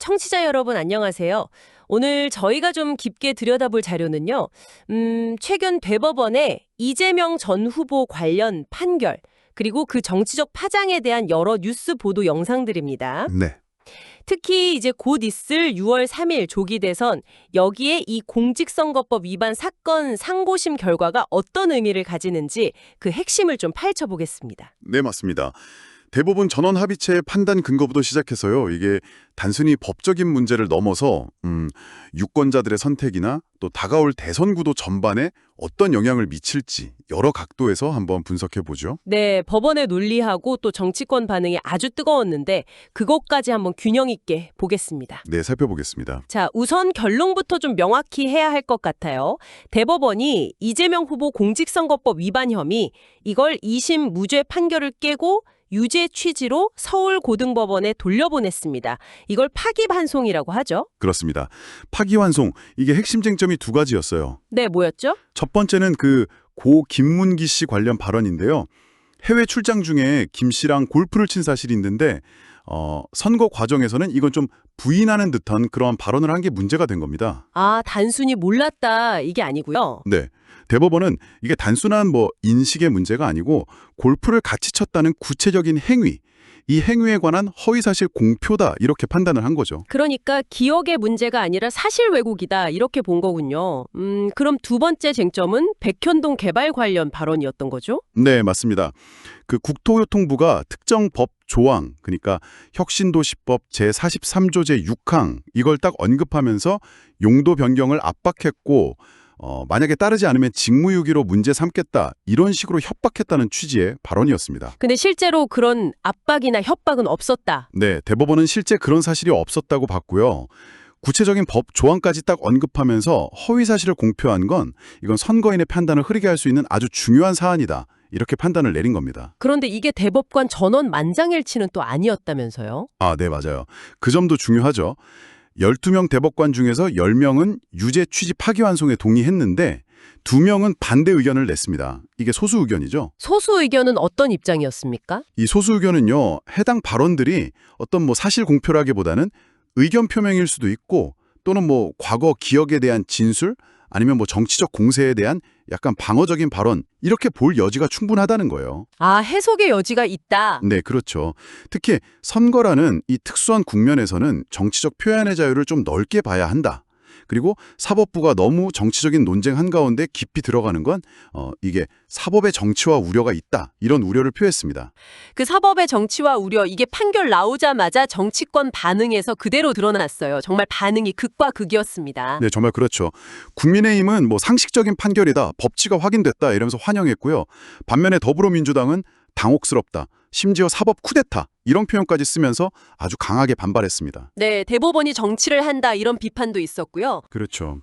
청취자 여러분 안녕하세요. 오늘 저희가 좀 깊게 들여다볼 자료는요. 최근 대법원의 이재명 전 후보 관련 판결, 그리고 그 정치적 파장에 대한 여러 뉴스 보도 영상들입니다. 네. 특히 이제 곧 있을 6월 3일 조기 대선, 여기에 이 공직선거법 위반 사건 상고심 결과가 어떤 의미를 가지는지 그 핵심을 좀 파헤쳐보겠습니다. 네, 맞습니다. 대법원 전원 합의체의 판단 근거부터 시작해서요. 이게 단순히 법적인 문제를 넘어서 유권자들의 선택이나 또 다가올 대선 구도 전반에 어떤 영향을 미칠지 여러 각도에서 한번 분석해 보죠. 네, 법원의 논리하고 또 정치권 반응이 아주 뜨거웠는데 그것까지 한번 균형 있게 보겠습니다. 네, 살펴보겠습니다. 자, 우선 결론부터 좀 명확히 해야 할 것 같아요. 대법원이 이재명 후보 공직선거법 위반 혐의, 이걸 2심 무죄 판결을 깨고 유죄 취지로 서울고등법원에 돌려보냈습니다. 이걸 파기환송이라고 하죠. 그렇습니다. 파기환송, 이게 핵심 쟁점이 두 가지였어요. 네, 뭐였죠? 첫 번째는 그 고 김문기 씨 관련 발언인데요. 해외 출장 중에 김 씨랑 골프를 친 사실이 있는데 선거 과정에서는 이건 좀 부인하는 듯한 그러한 발언을 한 게 문제가 된 겁니다. 아, 단순히 몰랐다 이게 아니고요. 네. 대법원은 이게 단순한 인식의 문제가 아니고 골프를 같이 쳤다는 구체적인 행위, 이 행위에 관한 허위사실 공표다 이렇게 판단을 한 거죠. 그러니까 기억의 문제가 아니라 사실 왜곡이다 이렇게 본 거군요. 그럼 두 번째 쟁점은 백현동 개발 관련 발언이었던 거죠? 네, 맞습니다. 그 국토교통부가 특정 법 조항, 그러니까 혁신도시법 제43조 제6항 이걸 딱 언급하면서 용도 변경을 압박했고 만약에 따르지 않으면 직무유기로 문제 삼겠다 이런 식으로 협박했다는 취지의 발언이었습니다. 근데 실제로 그런 압박이나 협박은 없었다. 네, 대법원은 실제 그런 사실이 없었다고 봤고요. 구체적인 법 조항까지 딱 언급하면서 허위 사실을 공표한 건 이건 선거인의 판단을 흐리게 할 수 있는 아주 중요한 사안이다. 이렇게 판단을 내린 겁니다. 그런데 이게 대법관 전원 만장일치는 또 아니었다면서요? 아, 네, 맞아요. 그 점도 중요하죠. 12명 대법관 중에서 10명은 유죄 취지 파기환송에 동의했는데 2명은 반대 의견을 냈습니다. 이게 소수 의견이죠. 소수 의견은 어떤 입장이었습니까? 이 소수 의견은요. 해당 발언들이 어떤 사실 공표라기보다는 의견 표명일 수도 있고 또는 과거 기억에 대한 진술 아니면 정치적 공세에 대한 약간 방어적인 발언 이렇게 볼 여지가 충분하다는 거예요. 아, 해석의 여지가 있다. 네, 그렇죠. 특히 선거라는 이 특수한 국면에서는 정치적 표현의 자유를 좀 넓게 봐야 한다. 그리고 사법부가 너무 정치적인 논쟁 한가운데 깊이 들어가는 건 이게 사법의 정치화 우려가 있다. 이런 우려를 표했습니다. 그 사법의 정치와 우려, 이게 판결 나오자마자 정치권 반응에서 그대로 드러났어요. 정말 반응이 극과 극이었습니다. 네, 정말 그렇죠. 국민의힘은 상식적인 판결이다. 법치가 확인됐다. 이러면서 환영했고요. 반면에 더불어민주당은 당혹스럽다. 심지어 사법 쿠데타 이런 표현까지 쓰면서 아주 강하게 반발했습니다. 네, 대법원이 정치를 한다 이런 비판도 있었고요. 그렇죠.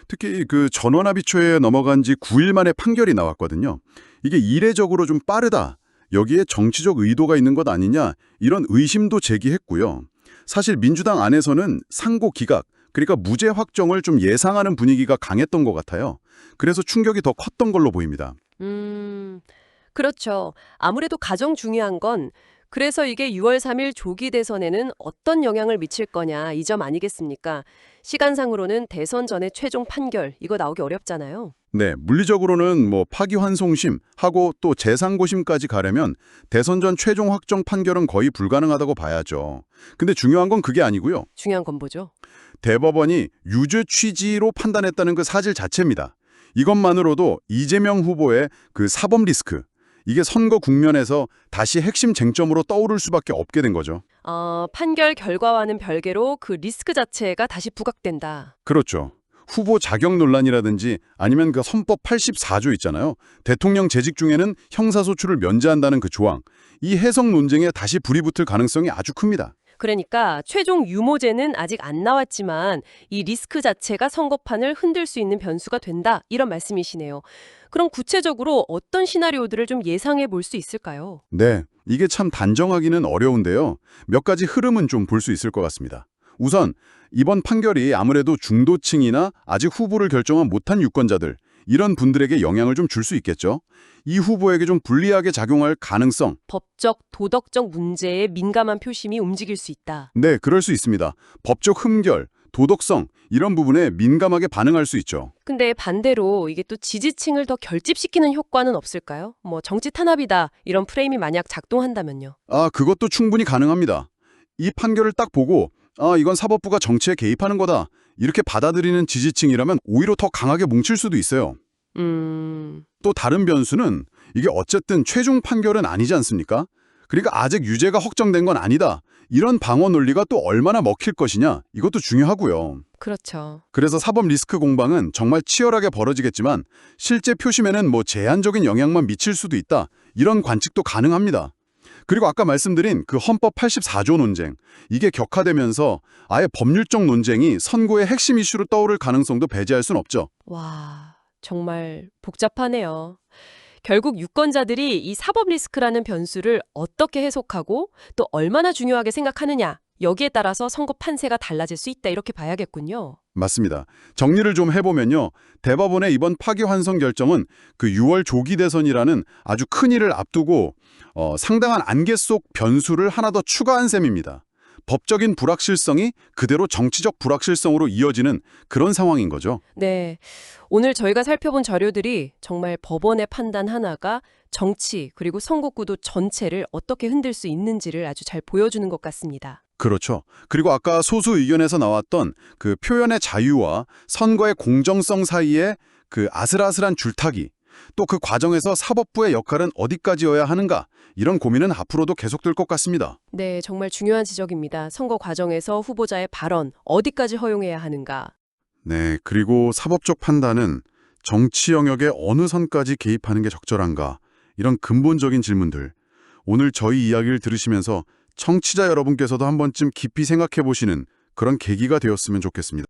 특히 그 전원합의초에 넘어간 지 9일 만에 판결이 나왔거든요. 이게 이례적으로 좀 빠르다. 여기에 정치적 의도가 있는 것 아니냐 이런 의심도 제기했고요. 사실 민주당 안에서는 상고 기각, 그러니까 무죄 확정을 좀 예상하는 분위기가 강했던 것 같아요. 그래서 충격이 더 컸던 걸로 보입니다. 그렇죠. 아무래도 가장 중요한 건 그래서 이게 6월 3일 조기 대선에는 어떤 영향을 미칠 거냐 이 점 아니겠습니까? 시간상으로는 대선 전에 최종 판결 이거 나오기 어렵잖아요. 네, 물리적으로는 파기환송심 하고 또 재상고심까지 가려면 대선 전 최종 확정 판결은 거의 불가능하다고 봐야죠. 근데 중요한 건 그게 아니고요. 중요한 건 뭐죠? 대법원이 유죄 취지로 판단했다는 그 사실 자체입니다. 이것만으로도 이재명 후보의 그 사법 리스크, 이게 선거 국면에서 다시 핵심 쟁점으로 떠오를 수밖에 없게 된 거죠. 판결 결과와는 별개로 그 리스크 자체가 다시 부각된다. 그렇죠. 후보 자격 논란이라든지 아니면 그 헌법 84조 있잖아요. 대통령 재직 중에는 형사소출을 면제한다는 그 조항. 이 해석 논쟁에 다시 불이 붙을 가능성이 아주 큽니다. 그러니까 최종 유무죄는 아직 안 나왔지만 이 리스크 자체가 선거판을 흔들 수 있는 변수가 된다. 이런 말씀이시네요. 그럼 구체적으로 어떤 시나리오들을 좀 예상해 볼 수 있을까요? 네, 이게 참 단정하기는 어려운데요. 몇 가지 흐름은 좀 볼 수 있을 것 같습니다. 우선 이번 판결이 아무래도 중도층이나 아직 후보를 결정한 못한 유권자들, 이런 분들에게 영향을 좀 줄 수 있겠죠. 이 후보에게 좀 불리하게 작용할 가능성. 법적, 도덕적 문제에 민감한 표심이 움직일 수 있다. 네, 그럴 수 있습니다. 법적 흠결, 도덕성 이런 부분에 민감하게 반응할 수 있죠. 근데 반대로 이게 또 지지층을 더 결집시키는 효과는 없을까요? 뭐 정치 탄압이다 이런 프레임이 만약 작동한다면요. 그것도 충분히 가능합니다. 이 판결을 딱 보고 이건 사법부가 정치에 개입하는 거다. 이렇게 받아들이는 지지층이라면 오히려 더 강하게 뭉칠 수도 있어요. 또 다른 변수는 이게 어쨌든 최종 판결은 아니지 않습니까? 그러니까 아직 유죄가 확정된 건 아니다. 이런 방어 논리가 또 얼마나 먹힐 것이냐 이것도 중요하고요. 그렇죠. 그래서 사법 리스크 공방은 정말 치열하게 벌어지겠지만 실제 표심에는 뭐 제한적인 영향만 미칠 수도 있다. 이런 관측도 가능합니다. 그리고 아까 말씀드린 그 헌법 84조 논쟁, 이게 격화되면서 아예 법률적 논쟁이 선고의 핵심 이슈로 떠오를 가능성도 배제할 순 없죠. 와, 정말 복잡하네요. 결국 유권자들이 이 사법 리스크라는 변수를 어떻게 해석하고 또 얼마나 중요하게 생각하느냐, 여기에 따라서 선거 판세가 달라질 수 있다 이렇게 봐야겠군요. 맞습니다. 정리를 좀 해보면요. 대법원의 이번 파기환송 결정은 그 6월 조기 대선이라는 아주 큰 일을 앞두고 상당한 안개 속 변수를 하나 더 추가한 셈입니다. 법적인 불확실성이 그대로 정치적 불확실성으로 이어지는 그런 상황인 거죠. 네, 오늘 저희가 살펴본 자료들이 정말 법원의 판단 하나가 정치 그리고 선거구도 전체를 어떻게 흔들 수 있는지를 아주 잘 보여주는 것 같습니다. 그렇죠. 그리고 아까 소수 의견에서 나왔던 그 표현의 자유와 선거의 공정성 사이에 그 아슬아슬한 줄타기, 또 그 과정에서 사법부의 역할은 어디까지여야 하는가, 이런 고민은 앞으로도 계속될 것 같습니다. 네, 정말 중요한 지적입니다. 선거 과정에서 후보자의 발언 어디까지 허용해야 하는가. 네, 그리고 사법적 판단은 정치 영역의 어느 선까지 개입하는 게 적절한가, 이런 근본적인 질문들. 오늘 저희 이야기를 들으시면서 청취자 여러분께서도 한 번쯤 깊이 생각해 보시는 그런 계기가 되었으면 좋겠습니다.